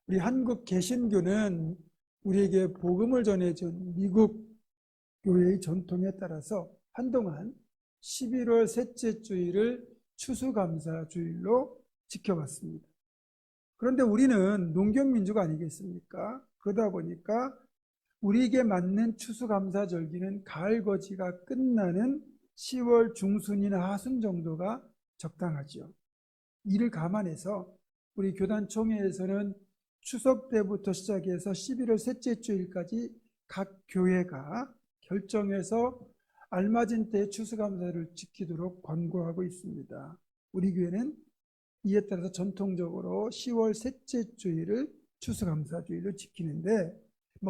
우리 한국 개신교는 우리에게 복음을 전해준 미국 교회의 전통에 따라서 한동안 11월 셋째 주일을 추수감사주일로 지켜왔습니다. 그런데 우리는 농경민족 아니겠습니까? 그러다 보니까 우리에게 맞는 추수감사절기는 가을거지가 끝나는 10월 중순이나 하순 정도가 적당하지요. 이를 감안해서 우리 교단총회에서는 추석 때부터 시작해서 11월 셋째 주일까지 각 교회가 결정해서 알맞은 때에 추수감사를 지키도록 권고하고 있습니다. 우리 교회는 이에 따라서 전통적으로 10월 셋째 주일을 추수감사주일로 지키는데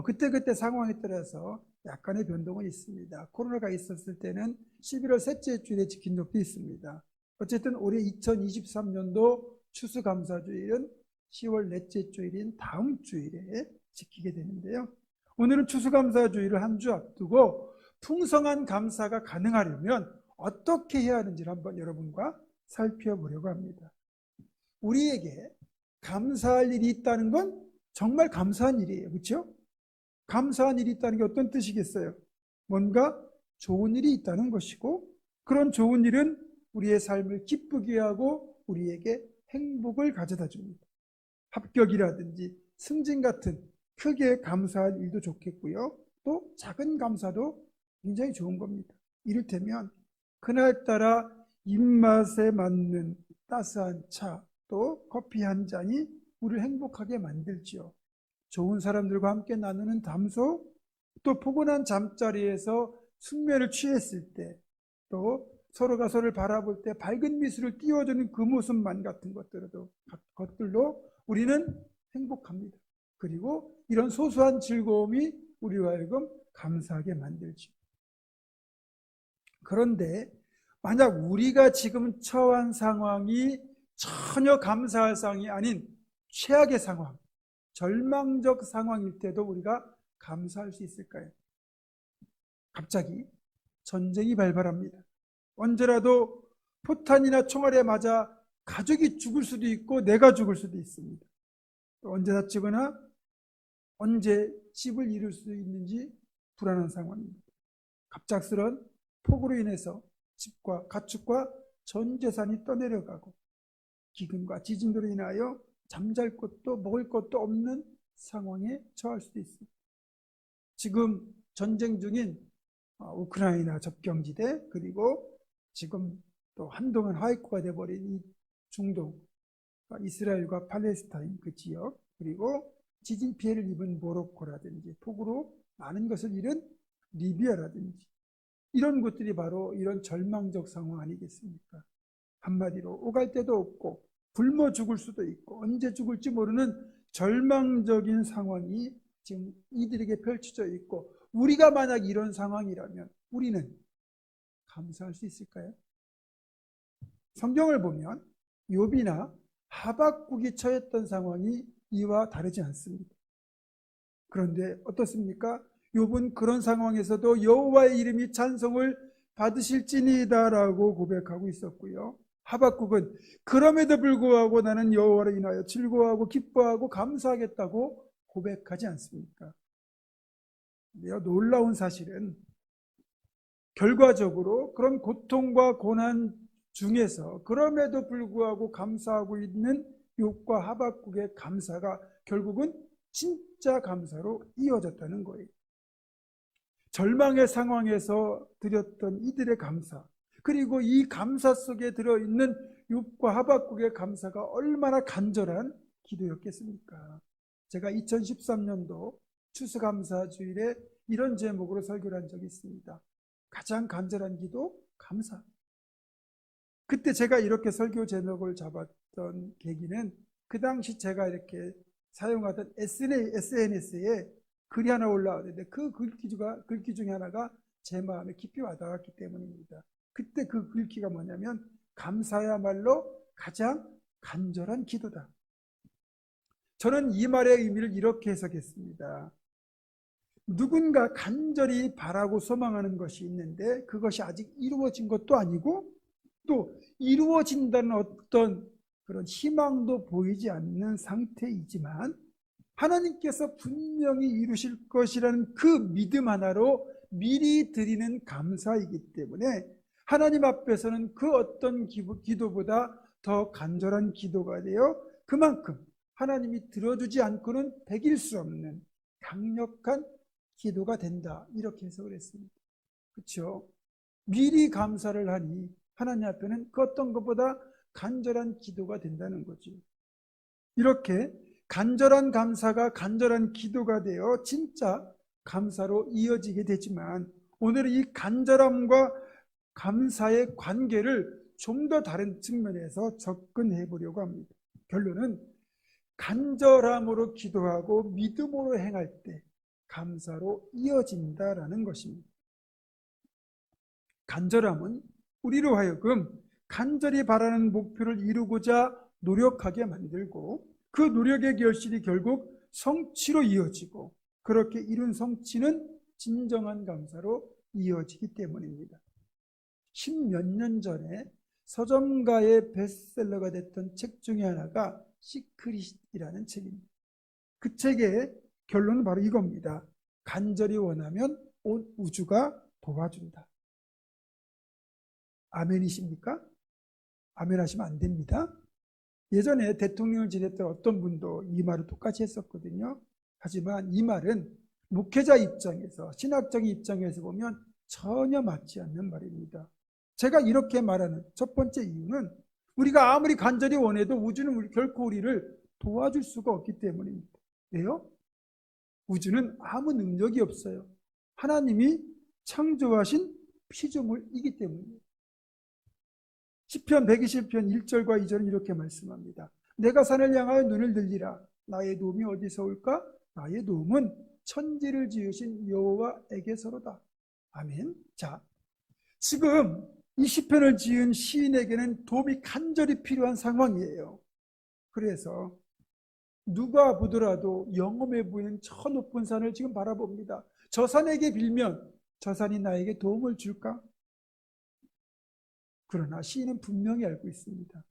그때그때 상황에 따라서 약간의 변동은 있습니다. 코로나가 있었을 때는 11월 셋째 주일에 지킨 적도 있습니다. 어쨌든 올해 2023년도 추수감사주일은 10월 넷째 주일인 다음 주일에 지키게 되는데요. 오늘은 추수감사주일을 한 주 앞두고 풍성한 감사가 가능하려면 어떻게 해야 하는지를 한번 여러분과 살펴보려고 합니다. 우리에게 감사할 일이 있다는 건 정말 감사한 일이에요. 그렇죠? 감사한 일이 있다는 게 어떤 뜻이겠어요? 뭔가 좋은 일이 있다는 것이고, 그런 좋은 일은 우리의 삶을 기쁘게 하고 우리에게 행복을 가져다 줍니다. 합격이라든지 승진 같은 크게 감사할 일도 좋겠고요. 또 작은 감사도 굉장히 좋은 겁니다. 이를테면 그날따라 입맛에 맞는 따스한 차, 또 커피 한 잔이 우리를 행복하게 만들지요. 좋은 사람들과 함께 나누는 담소, 또 포근한 잠자리에서 숙면을 취했을 때, 또 서로가 서로를 바라볼 때 밝은 미소를 띄워주는 그 모습만 같은 것들로 우리는 행복합니다. 그리고 이런 소소한 즐거움이 우리와 하여금 감사하게 만들죠. 그런데 만약 우리가 지금 처한 상황이 전혀 감사할 상황이 아닌 최악의 상황, 절망적 상황일 때도 우리가 감사할 수 있을까요? 갑자기 전쟁이 발발합니다. 언제라도 포탄이나 총알에 맞아 가족이 죽을 수도 있고 내가 죽을 수도 있습니다. 언제 다치거나 언제 집을 잃을 수 있는지 불안한 상황입니다. 갑작스런 폭우로 인해서 집과 가축과 전 재산이 떠내려가고 기근과 지진으로 인하여 잠잘 곳도 먹을 것도 없는 상황에 처할 수도 있습니다. 지금 전쟁 중인 우크라이나 접경지대, 그리고 지금 또 한동안 하이코가 되어버린 이 중동, 이스라엘과 팔레스타인 그 지역, 그리고 지진 피해를 입은 모로코라든지 폭우로 많은 것을 잃은 리비아라든지 이런 곳들이 바로 이런 절망적 상황 아니겠습니까? 한마디로 오갈 데도 없고 굶어 죽을 수도 있고 언제 죽을지 모르는 절망적인 상황이 지금 이들에게 펼쳐져 있고, 우리가 만약 이런 상황이라면 우리는 감사할 수 있을까요? 성경을 보면 욥이나 하박국이 처했던 상황이 이와 다르지 않습니다. 그런데 어떻습니까? 욥은 그런 상황에서도 여호와의 이름이 찬송을 받으실지니다라고 고백하고 있었고요. 하박국은 그럼에도 불구하고 나는 여호와를 인하여 즐거워하고 기뻐하고 감사하겠다고 고백하지 않습니까? 놀라운 사실은 결과적으로 그런 고통과 고난 중에서 그럼에도 불구하고 감사하고 있는 욥과 하박국의 감사가 결국은 진짜 감사로 이어졌다는 거예요. 절망의 상황에서 드렸던 이들의 감사, 그리고 이 감사 속에 들어있는 욥과 하박국의 감사가 얼마나 간절한 기도였겠습니까? 제가 2013년도 추수감사주일에 이런 제목으로 설교를 한 적이 있습니다. 가장 간절한 기도, 감사. 그때 제가 이렇게 설교 제목을 잡았던 계기는 그 당시 제가 이렇게 사용하던 SNS에 글이 하나 올라왔는데 그 글귀 중에 하나가 제 마음에 깊이 와닿았기 때문입니다. 그때 그 글귀가 뭐냐면 감사야말로 가장 간절한 기도다. 저는 이 말의 의미를 이렇게 해석했습니다. 누군가 간절히 바라고 소망하는 것이 있는데 그것이 아직 이루어진 것도 아니고 또 이루어진다는 어떤 그런 희망도 보이지 않는 상태이지만 하나님께서 분명히 이루실 것이라는 그 믿음 하나로 미리 드리는 감사이기 때문에 하나님 앞에서는 그 어떤 기도보다 더 간절한 기도가 되어 그만큼 하나님이 들어주지 않고는 베길 수 없는 강력한 기도가 된다. 이렇게 해석을 했습니다. 그렇죠? 미리 감사를 하니 하나님 앞에는 그 어떤 것보다 간절한 기도가 된다는 거죠. 이렇게 간절한 감사가 간절한 기도가 되어 진짜 감사로 이어지게 되지만 오늘은 이 간절함과 감사의 관계를 좀 더 다른 측면에서 접근해 보려고 합니다. 결론은 간절함으로 기도하고 믿음으로 행할 때 감사로 이어진다라는 것입니다. 간절함은 우리로 하여금 간절히 바라는 목표를 이루고자 노력하게 만들고 그 노력의 결실이 결국 성취로 이어지고 그렇게 이룬 성취는 진정한 감사로 이어지기 때문입니다. 10몇 년 전에 서점가의 베스트셀러가 됐던 책 중에 하나가 시크릿이라는 책입니다. 그 책의 결론은 바로 이겁니다. 간절히 원하면 온 우주가 도와준다. 아멘이십니까? 아멘 하시면 안 됩니다. 예전에 대통령을 지냈던 어떤 분도 이 말을 똑같이 했었거든요. 하지만 이 말은 목회자 입장에서, 신학적인 입장에서 보면 전혀 맞지 않는 말입니다. 제가 이렇게 말하는 첫 번째 이유는 우리가 아무리 간절히 원해도 우주는 결코 우리를 도와줄 수가 없기 때문입니다. 왜요? 우주는 아무 능력이 없어요. 하나님이 창조하신 피조물이기 때문입니다. 시편 120편 1절과 2절은 이렇게 말씀합니다. 내가 산을 향하여 눈을 들리라. 나의 도움이 어디서 올까? 나의 도움은 천지를 지으신 여호와에게서로다. 아멘. 자, 지금 이 시편을 지은 시인에게는 도움이 간절히 필요한 상황이에요. 그래서 누가 보더라도 영험해 보이는 저 높은 산을 지금 바라봅니다. 저 산에게 빌면 저 산이 나에게 도움을 줄까? 그러나 시인은 분명히 알고 있습니다.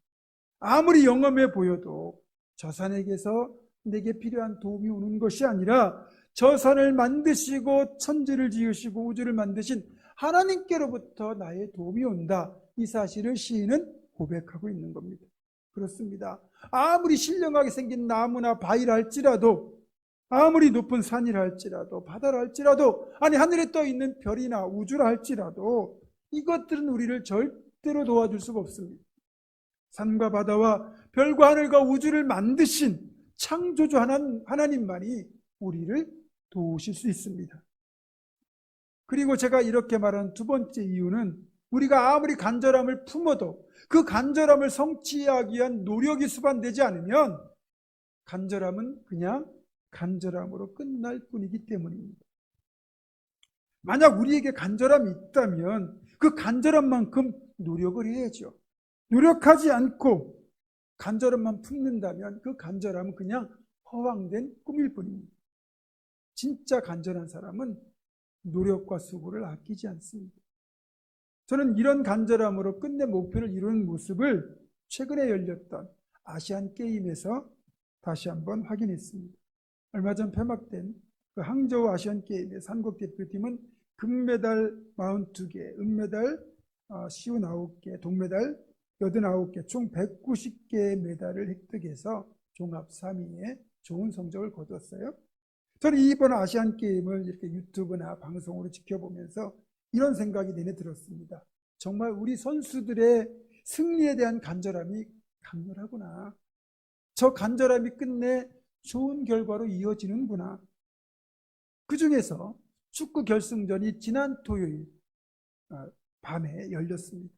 아무리 영험해 보여도 저 산에게서 내게 필요한 도움이 오는 것이 아니라 저 산을 만드시고 천지를 지으시고 우주를 만드신 하나님께로부터 나의 도움이 온다. 이 사실을 시인은 고백하고 있는 겁니다. 그렇습니다. 아무리 신령하게 생긴 나무나 바위라 할지라도 아무리 높은 산이라 할지라도 바다라 할지라도 아니 하늘에 떠 있는 별이나 우주라 할지라도 이것들은 우리를 절대로 도와줄 수가 없습니다. 산과 바다와 별과 하늘과 우주를 만드신 창조주 하나님만이 우리를 도우실 수 있습니다. 그리고 제가 이렇게 말한 두 번째 이유는 우리가 아무리 간절함을 품어도 그 간절함을 성취하기 위한 노력이 수반되지 않으면 간절함은 그냥 간절함으로 끝날 뿐이기 때문입니다. 만약 우리에게 간절함이 있다면 그 간절함만큼 노력을 해야죠. 노력하지 않고 간절함만 품는다면 그 간절함은 그냥 허황된 꿈일 뿐입니다. 진짜 간절한 사람은 노력과 수고를 아끼지 않습니다. 저는 이런 간절함으로 끝내 목표를 이루는 모습을 최근에 열렸던 아시안 게임에서 다시 한번 확인했습니다. 얼마 전 폐막된 그 항저우 아시안 게임의 한국 대표팀은 금메달 42개, 은메달 59개, 동메달 89개, 총 190개의 메달을 획득해서 종합 3위에 좋은 성적을 거뒀어요. 저는 이번 아시안 게임을 이렇게 유튜브나 방송으로 지켜보면서 이런 생각이 내내 들었습니다. 정말 우리 선수들의 승리에 대한 간절함이 강렬하구나. 저 간절함이 끝내 좋은 결과로 이어지는구나. 그 중에서 축구 결승전이 지난 토요일 밤에 열렸습니다.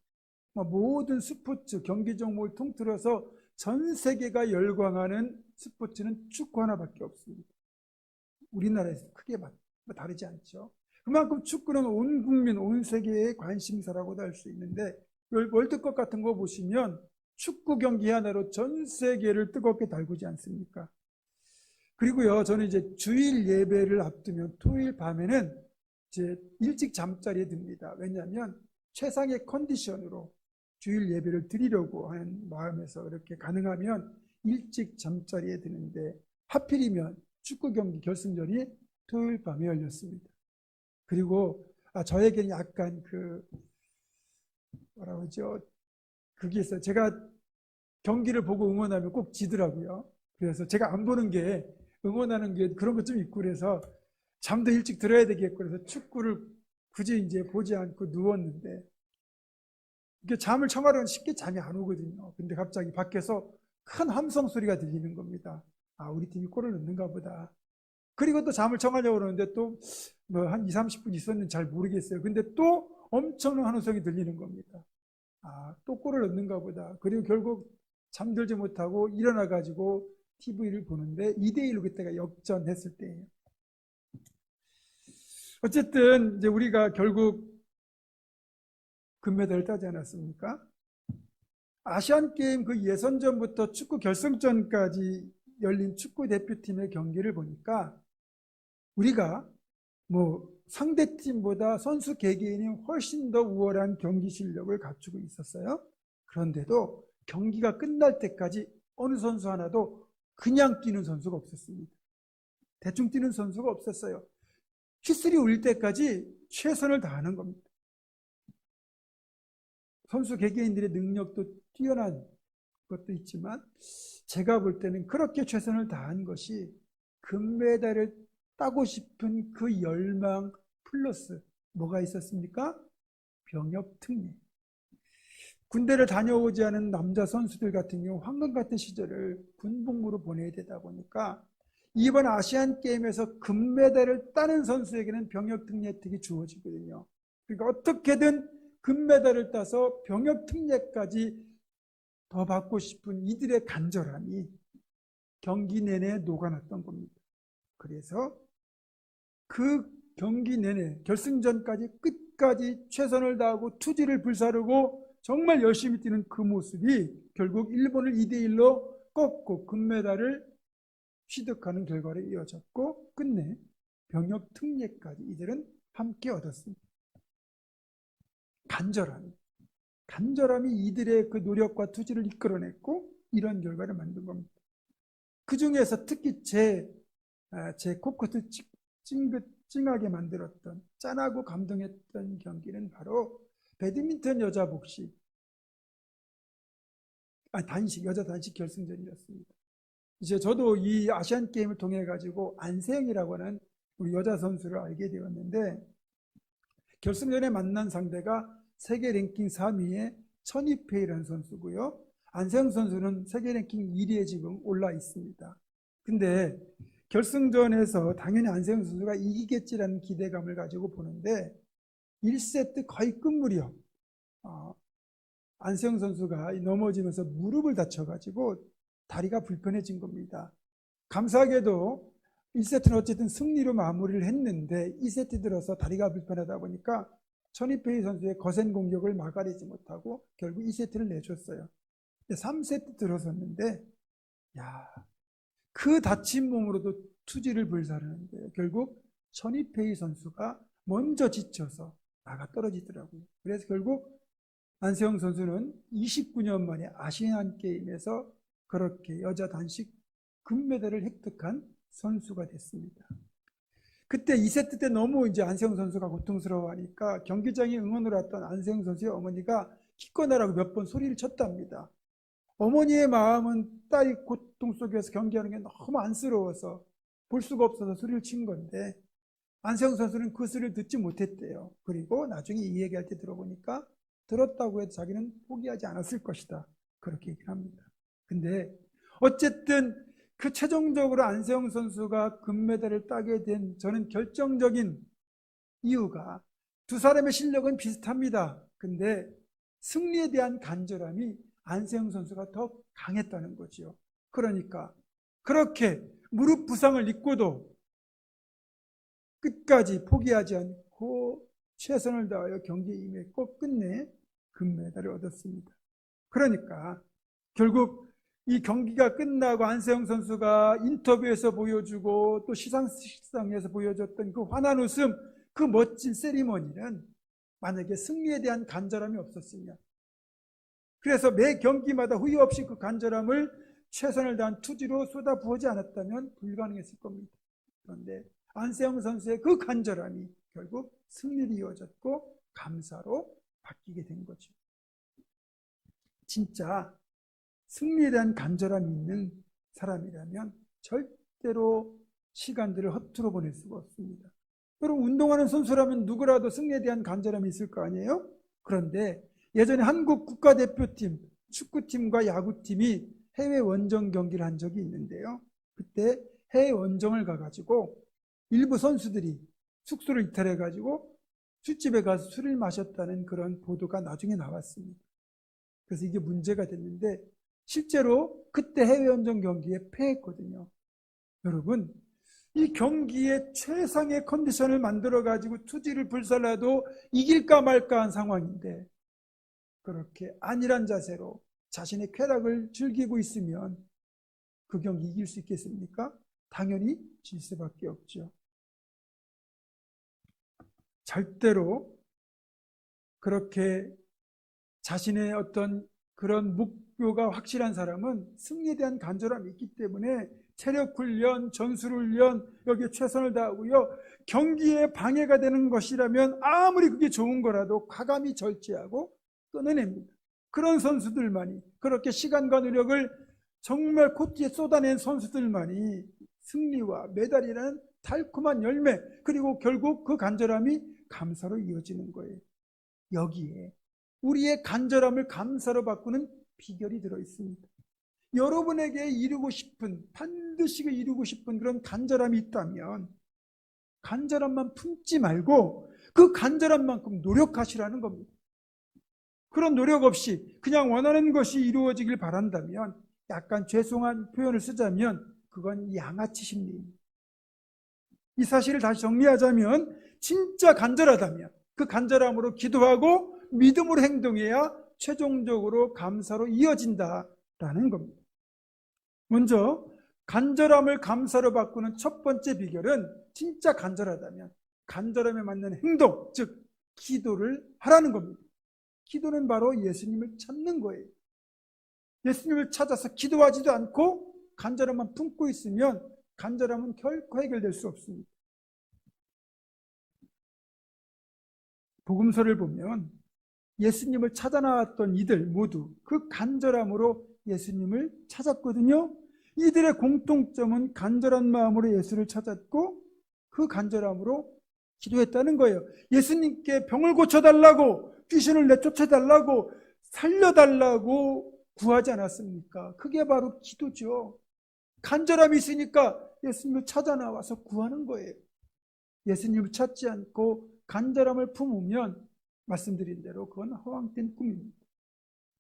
모든 스포츠 경기 종목을 통틀어서 전 세계가 열광하는 스포츠는 축구 하나밖에 없습니다. 우리나라에서 크게 다르지 않죠. 그만큼 축구는 온 국민, 온 세계의 관심사라고도 할 수 있는데 월드컵 같은 거 보시면 축구 경기 하나로 전 세계를 뜨겁게 달구지 않습니까? 그리고요, 저는 이제 주일 예배를 앞두면 토요일 밤에는 이제 일찍 잠자리에 듭니다. 왜냐하면 최상의 컨디션으로 주일 예배를 드리려고 하는 마음에서 이렇게 가능하면 일찍 잠자리에 드는데 하필이면 축구 경기 결승전이 토요일 밤에 열렸습니다. 그리고 저에게는 약간 뭐라고 하죠? 그게 있어요. 제가 경기를 보고 응원하면 꼭 지더라고요. 그래서 제가 안 보는 게 응원하는 게 그런 것 좀 있고 그래서 잠도 일찍 들어야 되겠고 그래서 축구를 굳이 이제 보지 않고 누웠는데 이게 잠을 청하려면 쉽게 잠이 안 오거든요. 근데 갑자기 밖에서 큰 함성 소리가 들리는 겁니다. 우리 팀이 골을 넣는가 보다. 그리고 또 잠을 청하려고 그러는데 또 뭐 한 2, 30분 있었는지 잘 모르겠어요. 근데 또 엄청난 환호성이 들리는 겁니다. 또 골을 넣는가 보다. 그리고 결국 잠들지 못하고 일어나가지고 TV를 보는데 2대1로 그때가 역전했을 때예요. 어쨌든 이제 우리가 결국 금메달을 따지 않았습니까? 아시안게임 그 예선전부터 축구 결승전까지 열린 축구 대표팀의 경기를 보니까 우리가 상대팀보다 선수 개개인이 훨씬 더 우월한 경기 실력을 갖추고 있었어요. 그런데도 경기가 끝날 때까지 어느 선수 하나도 그냥 뛰는 선수가 없었습니다. 대충 뛰는 선수가 없었어요. 휘슬이 울릴 때까지 최선을 다하는 겁니다. 선수 개개인들의 능력도 뛰어난 것도 있지만 제가 볼 때는 그렇게 최선을 다한 것이 금메달을 따고 싶은 그 열망 플러스 뭐가 있었습니까? 병역특례. 군대를 다녀오지 않은 남자 선수들 같은 경우 황금 같은 시절을 군복무로 보내야 되다 보니까 이번 아시안게임에서 금메달을 따는 선수에게는 병역특례 혜택이 주어지거든요. 그러니까 어떻게든 금메달을 따서 병역특례까지 더 받고 싶은 이들의 간절함이 경기 내내 녹아났던 겁니다. 그래서 그 경기 내내 결승전까지 끝까지 최선을 다하고 투지를 불사르고 정말 열심히 뛰는 그 모습이 결국 일본을 2대1로 꺾고 금메달을 취득하는 결과를 이어졌고 끝내 병역특례까지 이들은 함께 얻었습니다. 간절함이 이들의 그 노력과 투지를 이끌어냈고 이런 결과를 만든 겁니다. 그 중에서 특히 제 코끝을 찡하게 만들었던 짠하고 감동했던 경기는 바로 배드민턴 여자 복식 여자 단식 결승전이었습니다. 이제 저도 이 아시안 게임을 통해 가지고 안세영이라고 하는 우리 여자 선수를 알게 되었는데 결승전에 만난 상대가 세계 랭킹 3위의 천이페이라는 선수고요. 안세영 선수는 세계 랭킹 1위에 지금 올라 있습니다. 근데 결승전에서 당연히 안세영 선수가 이기겠지라는 기대감을 가지고 보는데 1세트 거의 끝무렵 안세영 선수가 넘어지면서 무릎을 다쳐가지고 다리가 불편해진 겁니다. 감사하게도 1세트는 어쨌든 승리로 마무리를 했는데 2세트 들어서 다리가 불편하다 보니까 천이페이 선수의 거센 공격을 막아내지 못하고 결국 2세트를 내줬어요. 3세트 들어섰는데 그 다친 몸으로도 투지를 불사르는데 결국 천이페이 선수가 먼저 지쳐서 나가 떨어지더라고요. 그래서 결국 안세영 선수는 29년 만에 아시안 게임에서 그렇게 여자 단식 금메달을 획득한 선수가 됐습니다. 그때 2세트 때 너무 이제 안세영 선수가 고통스러워하니까 경기장에 응원을 왔던 안세영 선수의 어머니가 기꺼나라고 몇 번 소리를 쳤답니다. 어머니의 마음은 딸이 고통 속에서 경기하는 게 너무 안쓰러워서 볼 수가 없어서 소리를 친 건데 안세영 선수는 그 소리를 듣지 못했대요. 그리고 나중에 이 얘기할 때 들어보니까 들었다고 해도 자기는 포기하지 않았을 것이다. 그렇게 얘기를 합니다. 근데 어쨌든 그 최종적으로 안세영 선수가 금메달을 따게 된 저는 결정적인 이유가 두 사람의 실력은 비슷합니다. 근데 승리에 대한 간절함이 안세영 선수가 더 강했다는 거죠. 그러니까 그렇게 무릎 부상을 입고도 끝까지 포기하지 않고 최선을 다하여 경기에 임했고 끝내 금메달을 얻었습니다. 그러니까 결국 이 경기가 끝나고 안세영 선수가 인터뷰에서 보여주고 또 시상식장에서 보여줬던 그 환한 웃음, 그 멋진 세리머니는 만약에 승리에 대한 간절함이 없었으면, 그래서 매 경기마다 후회 없이 그 간절함을 최선을 다한 투지로 쏟아부어지 않았다면 불가능했을 겁니다. 그런데 안세영 선수의 그 간절함이 결국 승리로 이어졌고 감사로 바뀌게 된 거죠. 진짜 승리에 대한 간절함이 있는 사람이라면 절대로 시간들을 허투루 보낼 수가 없습니다. 여러분, 운동하는 선수라면 누구라도 승리에 대한 간절함이 있을 거 아니에요? 그런데 예전에 한국 국가대표팀 축구팀과 야구팀이 해외 원정 경기를 한 적이 있는데요. 그때 해외 원정을 가가지고 일부 선수들이 숙소를 이탈해가지고 술집에 가서 술을 마셨다는 그런 보도가 나중에 나왔습니다. 그래서 이게 문제가 됐는데 실제로 그때 해외 원정 경기에 패했거든요. 여러분, 이 경기에 최상의 컨디션을 만들어가지고 투지를 불살라도 이길까 말까 한 상황인데 그렇게 안일한 자세로 자신의 쾌락을 즐기고 있으면 그 경기 이길 수 있겠습니까? 당연히 질 수밖에 없죠. 절대로 그렇게 자신의 어떤 그런 목표가 확실한 사람은 승리에 대한 간절함이 있기 때문에 체력 훈련, 전술 훈련 여기에 최선을 다하고요. 경기에 방해가 되는 것이라면 아무리 그게 좋은 거라도 과감히 절제하고 끊어냅니다. 그런 선수들만이, 그렇게 시간과 노력을 정말 코트에 쏟아낸 선수들만이 승리와 메달이라는 달콤한 열매, 그리고 결국 그 간절함이 감사로 이어지는 거예요. 여기에 우리의 간절함을 감사로 바꾸는 비결이 들어있습니다. 여러분에게 이루고 싶은, 반드시 이루고 싶은 그런 간절함이 있다면 간절함만 품지 말고 그 간절함만큼 노력하시라는 겁니다. 그런 노력 없이 그냥 원하는 것이 이루어지길 바란다면, 약간 죄송한 표현을 쓰자면 그건 양아치 심리입니다. 이 사실을 다시 정리하자면 진짜 간절하다면 그 간절함으로 기도하고 믿음으로 행동해야 최종적으로 감사로 이어진다라는 겁니다. 먼저 간절함을 감사로 바꾸는 첫 번째 비결은 진짜 간절하다면 간절함에 맞는 행동, 즉 기도를 하라는 겁니다. 기도는 바로 예수님을 찾는 거예요. 예수님을 찾아서 기도하지도 않고 간절함만 품고 있으면 간절함은 결코 해결될 수 없습니다. 복음서를 보면 예수님을 찾아 나왔던 이들 모두 그 간절함으로 예수님을 찾았거든요. 이들의 공통점은 간절한 마음으로 예수를 찾았고 그 간절함으로 기도했다는 거예요. 예수님께 병을 고쳐달라고, 귀신을 내쫓아달라고, 살려달라고 구하지 않았습니까? 그게 바로 기도죠. 간절함이 있으니까 예수님을 찾아 나와서 구하는 거예요. 예수님을 찾지 않고 간절함을 품으면 말씀드린 대로 그건 허황된 꿈입니다.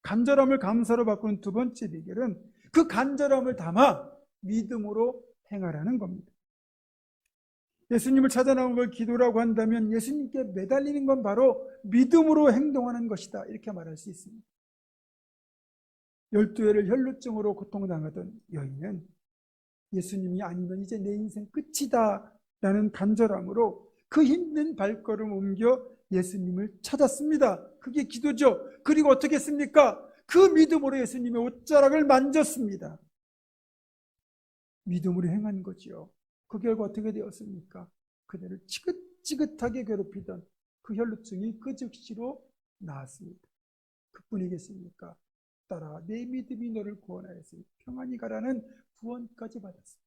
간절함을 감사로 바꾸는 두 번째 비결은 그 간절함을 담아 믿음으로 행하라는 겁니다. 예수님을 찾아 나온 걸 기도라고 한다면 예수님께 매달리는 건 바로 믿음으로 행동하는 것이다, 이렇게 말할 수 있습니다. 12회를 혈루증으로 고통당하던 여인은 예수님이 아니면 이제 내 인생 끝이다 라는 간절함으로 그 힘든 발걸음 옮겨 예수님을 찾았습니다. 그게 기도죠. 그리고 어떻게 했습니까? 그 믿음으로 예수님의 옷자락을 만졌습니다. 믿음으로 행한 거죠. 그 결과 어떻게 되었습니까? 그대를 지긋지긋하게 괴롭히던 그 혈루증이 그 즉시로 나았습니다. 그뿐이겠습니까? 따라 내 믿음이 너를 구원하였으니 평안히 가라는 구원까지 받았습니다.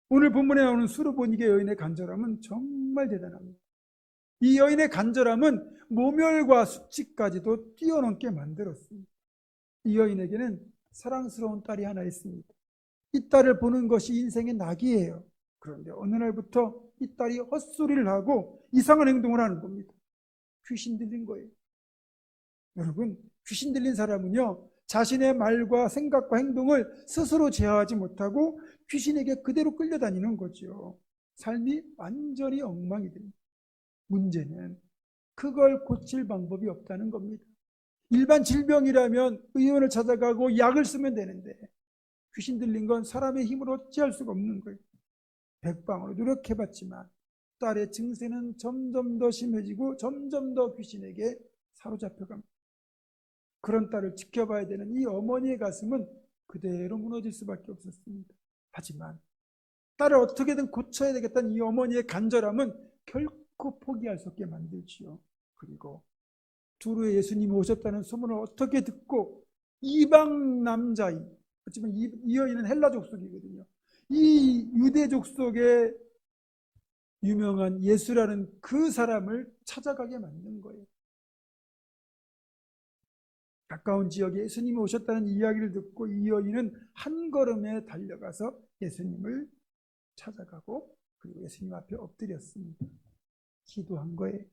오늘 본문에 나오는 수르보니게 여인의 간절함은 정말 대단합니다. 이 여인의 간절함은 모멸과 수치까지도 뛰어넘게 만들었습니다. 이 여인에게는 사랑스러운 딸이 하나 있습니다. 이 딸을 보는 것이 인생의 낙이에요. 그런데 어느 날부터 이 딸이 헛소리를 하고 이상한 행동을 하는 겁니다. 귀신 들린 거예요. 여러분, 귀신 들린 사람은요, 자신의 말과 생각과 행동을 스스로 제어하지 못하고 귀신에게 그대로 끌려다니는 거죠. 삶이 완전히 엉망이 됩니다. 문제는 그걸 고칠 방법이 없다는 겁니다. 일반 질병이라면 의원을 찾아가고 약을 쓰면 되는데 귀신 들린 건 사람의 힘으로 어찌할 수가 없는 거예요. 백방으로 노력해봤지만 딸의 증세는 점점 더 심해지고 점점 더 귀신에게 사로잡혀갑니다. 그런 딸을 지켜봐야 되는 이 어머니의 가슴은 그대로 무너질 수밖에 없었습니다. 하지만 딸을 어떻게든 고쳐야 되겠다는 이 어머니의 간절함은 결코 포기할 수 없게 만들지요. 그리고 두루 예수님이 오셨다는 소문을 어떻게 듣고 이방 남자인, 어쩌면 이 여인은 헬라 족속이거든요. 이 유대 족속의 유명한 예수라는 그 사람을 찾아가게 만든 거예요. 가까운 지역에 예수님이 오셨다는 이야기를 듣고 이 여인은 한 걸음에 달려가서 예수님을 찾아가고 그리고 예수님 앞에 엎드렸습니다. 기도한 거예요.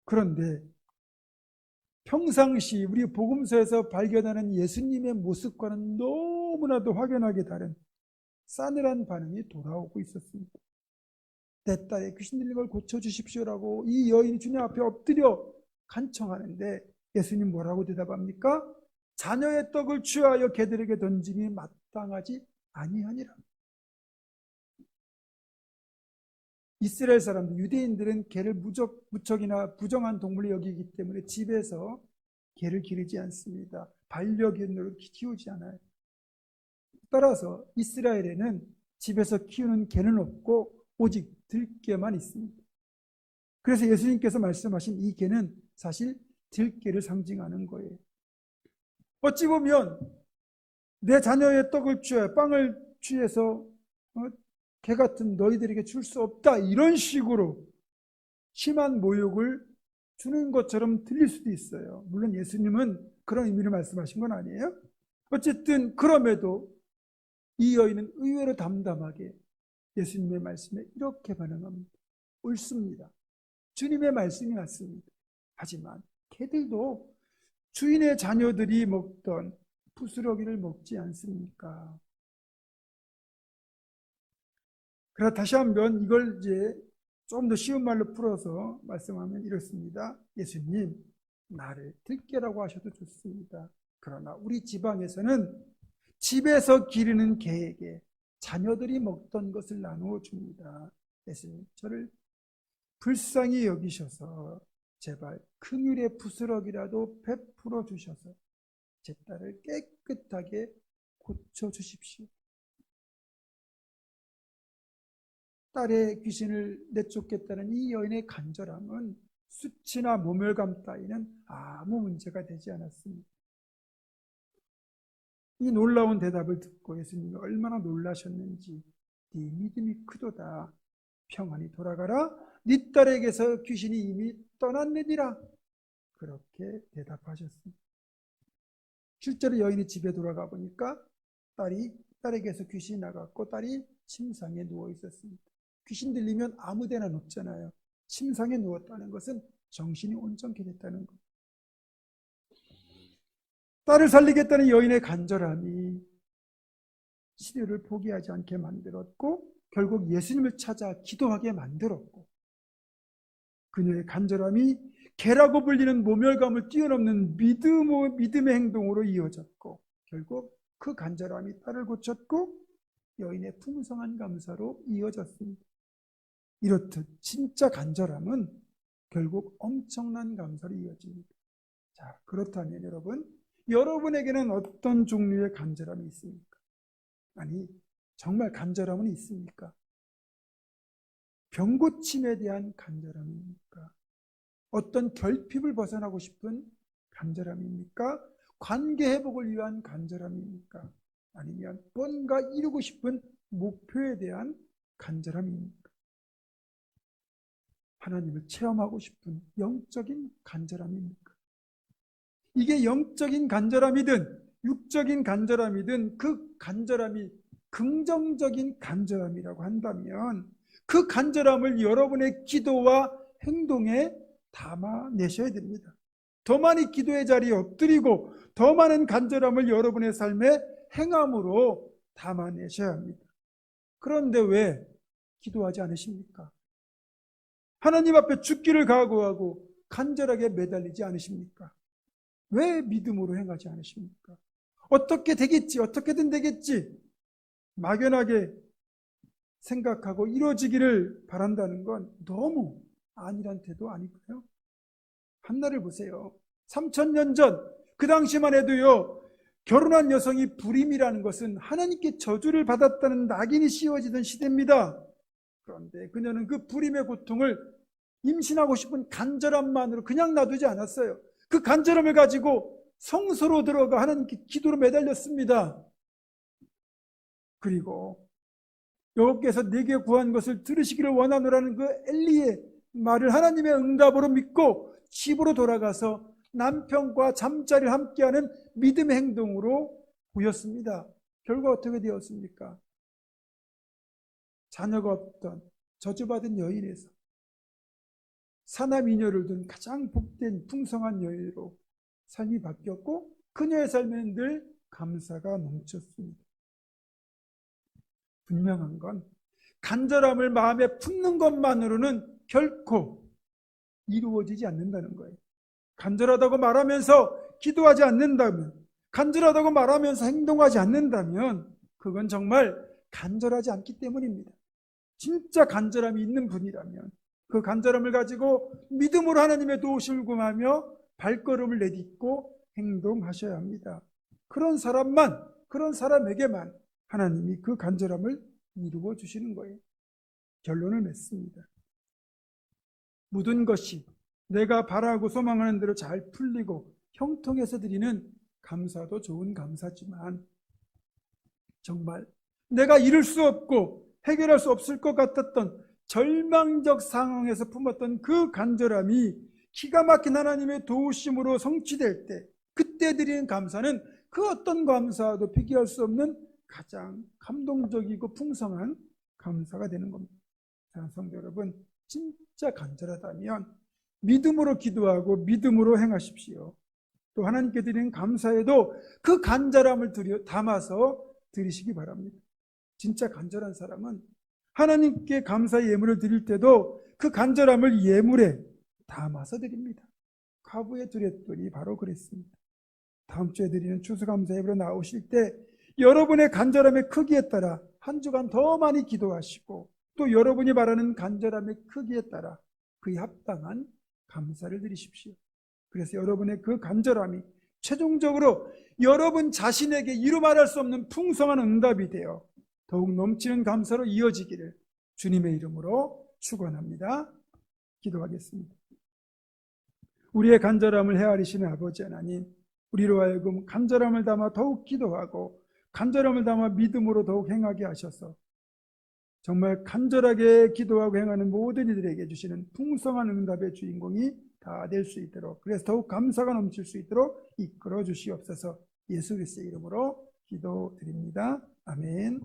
그런데 평상시 우리 복음서에서 발견하는 예수님의 모습과는 너무나도 확연하게 다른 싸늘한 반응이 돌아오고 있었습니다. 내 딸의 귀신 들린 걸 고쳐주십시오라고 이 여인이 주님 앞에 엎드려 간청하는데 예수님 뭐라고 대답합니까? 자녀의 떡을 취하여 개들에게 던짐이 마땅하지 아니하니라. 이스라엘 사람들, 유대인들은 개를 무척이나 부정한 동물로 여기기 때문에 집에서 개를 기르지 않습니다. 반려견으로 키우지 않아요. 따라서 이스라엘에는 집에서 키우는 개는 없고 오직 들개만 있습니다. 그래서 예수님께서 말씀하신 이 개는 사실 들개를 상징하는 거예요. 어찌 보면 내 자녀의 떡을 취하여 빵을 취해서 개 같은 너희들에게 줄 수 없다, 이런 식으로 심한 모욕을 주는 것처럼 들릴 수도 있어요. 물론 예수님은 그런 의미를 말씀하신 건 아니에요. 어쨌든 그럼에도 이 여인은 의외로 담담하게 예수님의 말씀에 이렇게 반응합니다. 옳습니다. 주님의 말씀이 맞습니다. 하지만 개들도 주인의 자녀들이 먹던 부스러기를 먹지 않습니까? 그러나 다시 한번 이걸 이제 좀 더 쉬운 말로 풀어서 말씀하면 이렇습니다. 예수님, 나를 들개라고 하셔도 좋습니다. 그러나 우리 지방에서는 집에서 기르는 개에게 자녀들이 먹던 것을 나누어 줍니다. 예수님, 저를 불쌍히 여기셔서 제발 긍휼의 부스러기라도 베풀어 주셔서 제 딸을 깨끗하게 고쳐 주십시오. 딸의 귀신을 내쫓겠다는 이 여인의 간절함은 수치나 모멸감 따위는 아무 문제가 되지 않았습니다. 이 놀라운 대답을 듣고 예수님이 얼마나 놀라셨는지, 네 믿음이 크도다, 평안히 돌아가라, 네 딸에게서 귀신이 이미 떠났느니라, 그렇게 대답하셨습니다. 실제로 여인이 집에 돌아가 보니까 딸에게서 귀신이 나갔고 딸이 침상에 누워 있었습니다. 귀신 들리면 아무 데나 눕잖아요. 침상에 누웠다는 것은 정신이 온전케 됐다는 것. 딸을 살리겠다는 여인의 간절함이 치료를 포기하지 않게 만들었고 결국 예수님을 찾아 기도하게 만들었고, 그녀의 간절함이 개라고 불리는 모멸감을 뛰어넘는 믿음의 행동으로 이어졌고, 결국 그 간절함이 딸을 고쳤고 여인의 풍성한 감사로 이어졌습니다. 이렇듯 진짜 간절함은 결국 엄청난 감사로 이어집니다. 자, 그렇다면 여러분에게는 어떤 종류의 간절함이 있습니까? 아니, 정말 간절함은 있습니까? 병고침에 대한 간절함입니까? 어떤 결핍을 벗어나고 싶은 간절함입니까? 관계 회복을 위한 간절함입니까? 아니면 뭔가 이루고 싶은 목표에 대한 간절함입니까? 하나님을 체험하고 싶은 영적인 간절함입니까? 이게 영적인 간절함이든 육적인 간절함이든 그 간절함이 긍정적인 간절함이라고 한다면 그 간절함을 여러분의 기도와 행동에 담아내셔야 됩니다. 더 많이 기도의 자리에 엎드리고 더 많은 간절함을 여러분의 삶에 행함으로 담아내셔야 합니다. 그런데 왜 기도하지 않으십니까? 하나님 앞에 죽기를 각오하고 간절하게 매달리지 않으십니까? 왜 믿음으로 행하지 않으십니까? 어떻게 되겠지, 어떻게든 되겠지 막연하게 생각하고 이루어지기를 바란다는 건 너무 아니란 태도 아닐까요? 한나를 보세요. 3000년 전 그 당시만 해도요, 결혼한 여성이 불임이라는 것은 하나님께 저주를 받았다는 낙인이 씌워지던 시대입니다. 그런데 그녀는 그 불임의 고통을 임신하고 싶은 간절함만으로 그냥 놔두지 않았어요. 그 간절함을 가지고 성소로 들어가 하나님께 기도로 매달렸습니다. 그리고 여호와께서 내게 구한 것을 들으시기를 원하노라는 그 엘리의 말을 하나님의 응답으로 믿고 집으로 돌아가서 남편과 잠자리를 함께하는 믿음의 행동으로 보였습니다. 결과 어떻게 되었습니까? 자녀가 없던 저주받은 여인에서 사남이녀를 둔 가장 복된 풍성한 여인으로 삶이 바뀌었고 그녀의 삶에는 늘 감사가 넘쳤습니다. 분명한 건 간절함을 마음에 품는 것만으로는 결코 이루어지지 않는다는 거예요. 간절하다고 말하면서 기도하지 않는다면, 간절하다고 말하면서 행동하지 않는다면 그건 정말 간절하지 않기 때문입니다. 진짜 간절함이 있는 분이라면 그 간절함을 가지고 믿음으로 하나님의 도우심을 구하며 발걸음을 내딛고 행동하셔야 합니다. 그런 사람에게만 하나님이 그 간절함을 이루어 주시는 거예요. 결론을 맺습니다. 모든 것이 내가 바라고 소망하는 대로 잘 풀리고 형통해서 드리는 감사도 좋은 감사지만 정말 내가 이룰 수 없고 해결할 수 없을 것 같았던 절망적 상황에서 품었던 그 간절함이 기가 막힌 하나님의 도우심으로 성취될 때 그때 드리는 감사는 그 어떤 감사도 비교할 수 없는 가장 감동적이고 풍성한 감사가 되는 겁니다. 사랑하는 성도 여러분, 진짜 간절하다면 믿음으로 기도하고 믿음으로 행하십시오. 또 하나님께 드리는 감사에도 그 간절함을 담아서 드리시기 바랍니다. 진짜 간절한 사람은 하나님께 감사의 예물을 드릴 때도 그 간절함을 예물에 담아서 드립니다. 과부의 두렛돌이 바로 그랬습니다. 다음 주에 드리는 추수감사 예배로 나오실 때 여러분의 간절함의 크기에 따라 한 주간 더 많이 기도하시고 또 여러분이 바라는 간절함의 크기에 따라 그에 합당한 감사를 드리십시오. 그래서 여러분의 그 간절함이 최종적으로 여러분 자신에게 이루 말할 수 없는 풍성한 응답이 되어 더욱 넘치는 감사로 이어지기를 주님의 이름으로 축원합니다. 기도하겠습니다. 우리의 간절함을 헤아리시는 아버지 하나님, 우리로 하여금 간절함을 담아 더욱 기도하고 간절함을 담아 믿음으로 더욱 행하게 하셔서 정말 간절하게 기도하고 행하는 모든 이들에게 주시는 풍성한 응답의 주인공이 다 될 수 있도록, 그래서 더욱 감사가 넘칠 수 있도록 이끌어 주시옵소서. 예수 그리스도의 이름으로 기도드립니다. 아멘.